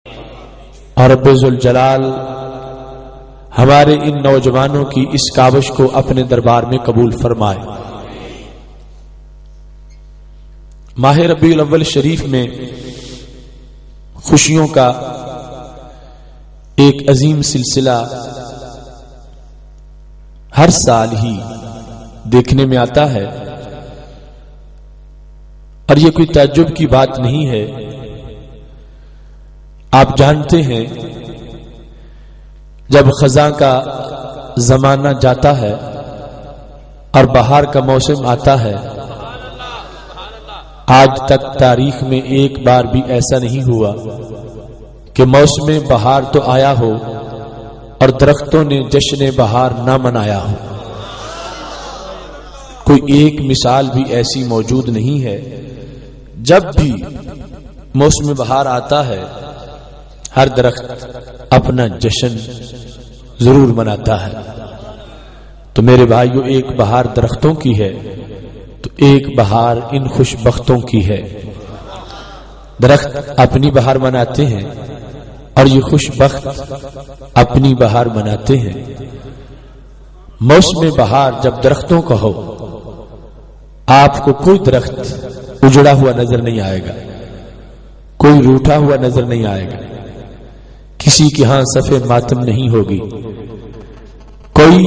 اور رب ذوالجلال ہمارے ان نوجوانوں کی اس کاوش کو اپنے دربار میں قبول فرمائے۔ ماہ ربیع الاول شریف میں خوشیوں کا ایک عظیم سلسلہ ہر سال ہی دیکھنے میں آتا ہے، اور یہ کوئی تعجب کی بات نہیں ہے۔ آپ جانتے ہیں جب خزاں کا زمانہ جاتا ہے اور بہار کا موسم آتا ہے، آج تک تاریخ میں ایک بار بھی ایسا نہیں ہوا کہ موسم بہار تو آیا ہو اور درختوں نے جشن بہار نہ منایا ہو۔ کوئی ایک مثال بھی ایسی موجود نہیں ہے۔ جب بھی موسم بہار آتا ہے ہر درخت اپنا جشن ضرور مناتا ہے۔ تو میرے بھائیو، ایک بہار درختوں کی ہے تو ایک بہار ان خوش بختوں کی ہے۔ درخت اپنی بہار مناتے ہیں اور یہ خوش بخت اپنی بہار مناتے ہیں۔ موسم بہار جب درختوں کا ہو، آپ کو کوئی درخت اجڑا ہوا نظر نہیں آئے گا، کوئی روٹھا ہوا نظر نہیں آئے گا، کسی کے ہاں صفے ماتم نہیں ہوگی، کوئی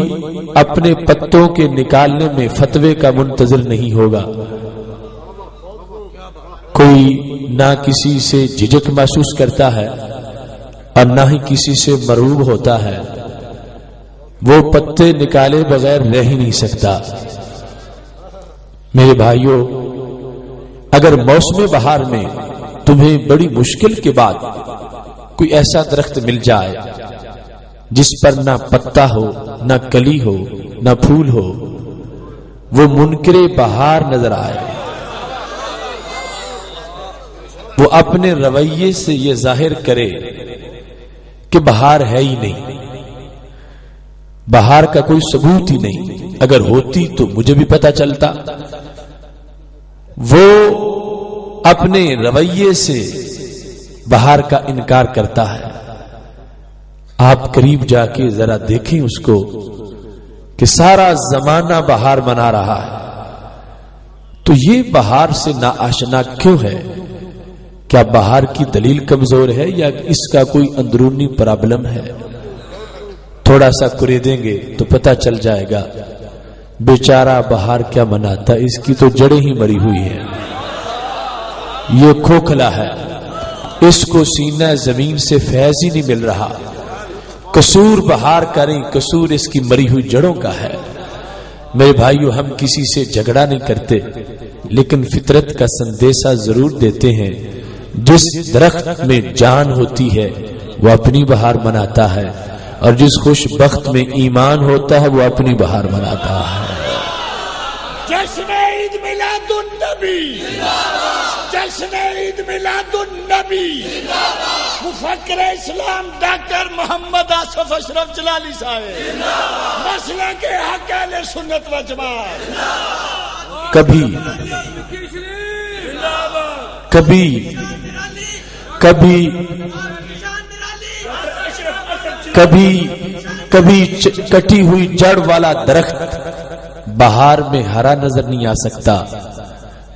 اپنے پتوں کے نکالنے میں فتوے کا منتظر نہیں ہوگا، کوئی نہ کسی سے جھجک محسوس کرتا ہے اور نہ ہی کسی سے مرعوب ہوتا ہے۔ وہ پتے نکالے بغیر رہ ہی نہیں سکتا۔ میرے بھائیوں، اگر موسم بہار میں تمہیں بڑی مشکل کے بعد کوئی ایسا درخت مل جائے جس پر نہ پتا ہو، نہ کلی ہو، نہ پھول ہو، وہ منکر بہار نظر آئے، وہ اپنے رویے سے یہ ظاہر کرے کہ بہار ہے ہی نہیں، بہار کا کوئی ثبوت ہی نہیں، اگر ہوتی تو مجھے بھی پتا چلتا، وہ اپنے رویے سے بہار کا انکار کرتا ہے۔ آپ قریب جا کے ذرا دیکھیں اس کو کہ سارا زمانہ بہار منا رہا ہے، تو یہ بہار سے ناآشنا کیوں ہے؟ کیا بہار کی دلیل کمزور ہے یا اس کا کوئی اندرونی پرابلم ہے؟ تھوڑا سا کرے دیں گے تو پتہ چل جائے گا بیچارہ بہار کیا مناتا، اس کی تو جڑیں ہی مری ہوئی ہیں، یہ کھوکھلا ہے، اس کو سینہ زمین سے فیض ہی نہیں مل رہا۔ قصور بہار کریں، قصور اس کی مری ہوئی جڑوں کا ہے۔ میرے بھائیو، ہم کسی سے جھگڑا نہیں کرتے، لیکن فطرت کا سندیشہ ضرور دیتے ہیں۔ جس درخت میں جان ہوتی ہے وہ اپنی بہار مناتا ہے، اور جس خوش بخت میں ایمان ہوتا ہے وہ اپنی بہار مناتا ہے۔ جشن عید میلاد النبی، جشن عید میلاد النبی، مفکر اسلام ڈاکٹر محمد آصف اشرف جلالی صاحب، مسئلہ کے حق اہل سنت و جماعت۔ کبھی کبھی کبھی کبھی کبھی کٹی ہوئی جڑ والا درخت بہار میں ہرا نظر نہیں آ سکتا،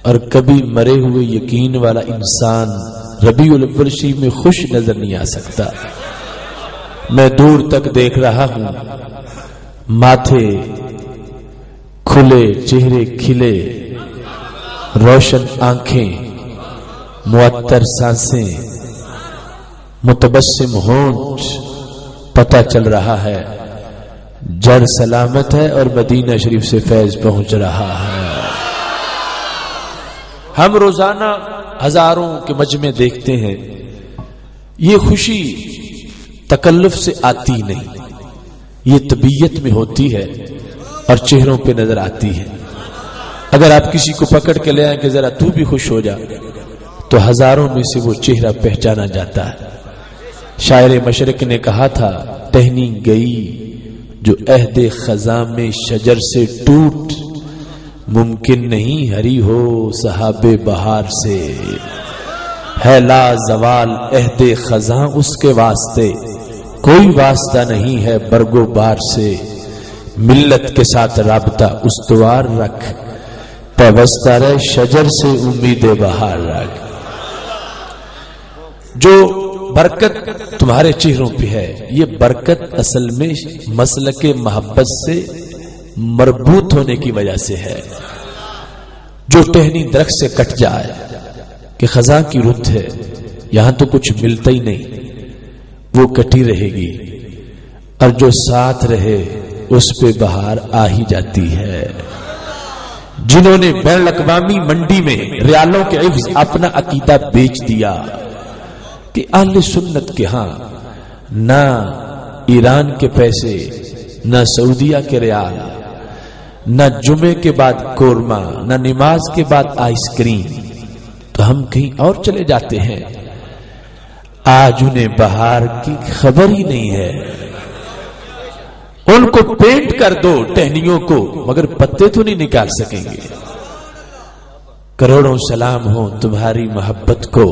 اور کبھی مرے ہوئے یقین والا انسان ربیع الاول شریف میں خوش نظر نہیں آ سکتا۔ میں دور تک دیکھ رہا ہوں، ماتھے کھلے، چہرے کھلے، روشن آنکھیں، معطر سانسیں، متبسم ہونٹ، پتہ چل رہا ہے جڑ سلامت ہے اور مدینہ شریف سے فیض پہنچ رہا ہے۔ ہم روزانہ ہزاروں کے مجمع دیکھتے ہیں، یہ خوشی تکلف سے آتی نہیں، یہ طبیعت میں ہوتی ہے اور چہروں پہ نظر آتی ہے۔ اگر آپ کسی کو پکڑ کے لے آئیں کہ ذرا تو بھی خوش ہو جا، تو ہزاروں میں سے وہ چہرہ پہچانا جاتا ہے۔ شاعر مشرق نے کہا تھا، ٹہنی گئی جو عہد خزاں میں شجر سے ٹوٹ، ممکن نہیں ہری ہو صحاب بہار سے۔ ہے لا زوال عہد خزاں اس کے واسطے، کوئی واسطہ نہیں ہے برگ و بار سے، ملت کے ساتھ رابطہ استوار رکھ، پیوستہ رہ شجر سے امید بہار رکھ۔ جو برکت تمہارے چہروں پہ ہے، یہ برکت اصل میں مسلک محبت سے مربوط ہونے کی وجہ سے ہے۔ جو ٹہنی درخت سے کٹ جائے کہ خزاں کی رت ہے، یہاں تو کچھ ملتا ہی نہیں، وہ کٹی رہے گی، اور جو ساتھ رہے اس پہ بہار آ ہی جاتی ہے۔ جنہوں نے بین الاقوامی منڈی میں ریالوں کے عوض اپنا عقیدہ بیچ دیا کہ اہل سنت کے ہاں نہ ایران کے پیسے، نہ سعودیہ کے ریال، نہ جمعے کے بعد قورمہ، نہ نماز کے بعد آئس کریم، تو ہم کہیں اور چلے جاتے ہیں۔ آج انہیں بہار کی خبر ہی نہیں ہے۔ ان کو پینٹ کر دو ٹہنیوں کو، مگر پتے تو نہیں نکال سکیں گے۔ کروڑوں سلام ہو تمہاری محبت کو،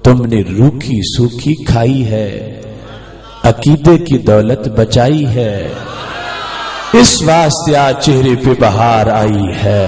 تم نے روکھی سوکھی کھائی ہے، عقیدے کی دولت بچائی ہے، اس واسطے آج چہرے پہ بہار آئی ہے۔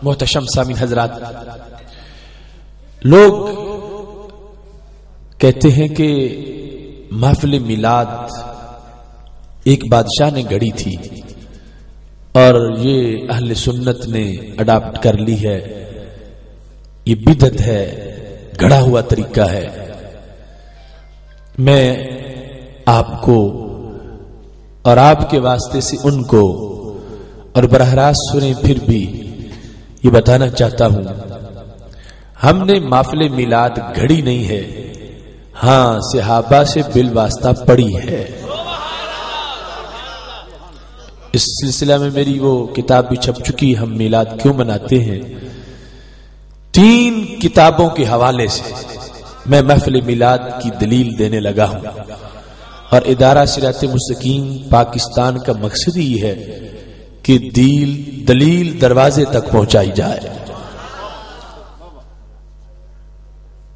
محتشم سامعین حضرات، لوگ کہتے ہیں کہ محفل میلاد ایک بادشاہ نے گڑی تھی اور یہ اہل سنت نے اڈاپٹ کر لی ہے، یہ بدعت ہے، گڑا ہوا طریقہ ہے۔ میں آپ کو اور آپ کے واسطے سے ان کو اور براہ راست سنیں پھر بھی یہ بتانا چاہتا ہوں، ہم نے محفل میلاد گھڑی نہیں ہے، ہاں صحابہ سے بالواسطہ پڑھی ہے۔ اس سلسلہ میں میری وہ کتاب بھی چھپ چکی، ہم میلاد کیوں مناتے ہیں، 3 کتابوں کے حوالے سے میں محفل میلاد کی دلیل دینے لگا ہوں، اور ادارہ صراط مستقیم پاکستان کا مقصد ہی ہے کہ دلیل دروازے تک پہنچائی جائے۔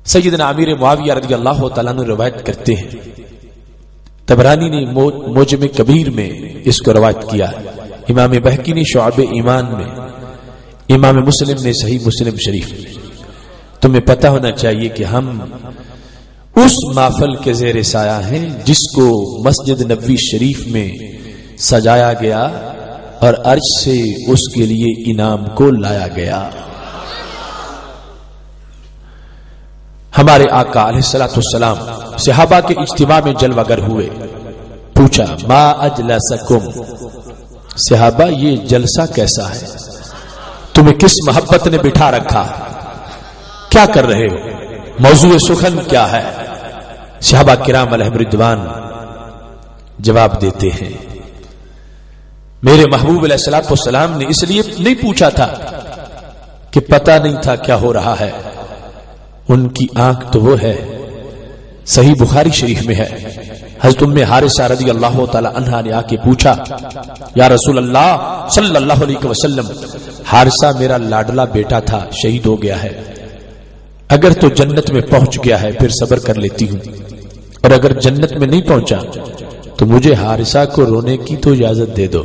سیدنا امیر معاویہ رضی اللہ تعالیٰ عنہ روایت کرتے ہیں، طبرانی نے موجم کبیر میں اس کو روایت کیا، امام بہقی نے شعب ایمان میں، امام مسلم نے صحیح مسلم شریف میں۔ تمہیں پتہ ہونا چاہیے کہ ہم اس محفل کے زیر سایہ ہیں جس کو مسجد نبوی شریف میں سجایا گیا اور عرش سے اس کے لیے انعام کو لایا گیا۔ ہمارے آقا علیہ الصلوۃ والسلام صحابہ کے اجتماع میں جلوہ گر ہوئے، پوچھا ما اجلسکم، صحابہ یہ جلسہ کیسا ہے، تمہیں کس محبت نے بٹھا رکھا، کیا کر رہے ہو، موضوع سخن کیا ہے؟ صحابہ کرام علیہم رضوان جواب دیتے ہیں، میرے محبوب علیہ الصلوۃ والسلام نے اس لیے نہیں پوچھا تھا کہ پتہ نہیں تھا کیا ہو رہا ہے، ان کی آنکھ تو وہ ہے، صحیح بخاری شریف میں ہے، حضرت ام حارثہ رضی اللہ تعالی عنہا نے آ کے پوچھا یا رسول اللہ صلی اللہ علیہ وسلم، حارثہ میرا لاڈلا بیٹا تھا، شہید ہو گیا ہے، اگر تو جنت میں پہنچ گیا ہے پھر صبر کر لیتی ہوں، اور اگر جنت میں نہیں پہنچا تو مجھے حارثہ کو رونے کی تو اجازت دے دو۔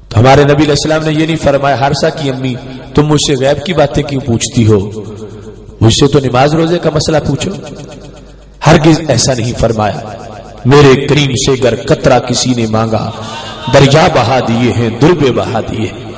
تو ہمارے نبی علیہ السلام نے یہ نہیں فرمایا حارثہ کی امی تم مجھ سے غیب کی باتیں کیوں پوچھتی ہو، مجھ سے تو نماز روزے کا مسئلہ پوچھو، ہرگز ایسا نہیں فرمایا۔ میرے کریم سے گر قطرہ کسی نے مانگا، دریا بہا دیے ہیں، دربے بہا دیے ہیں۔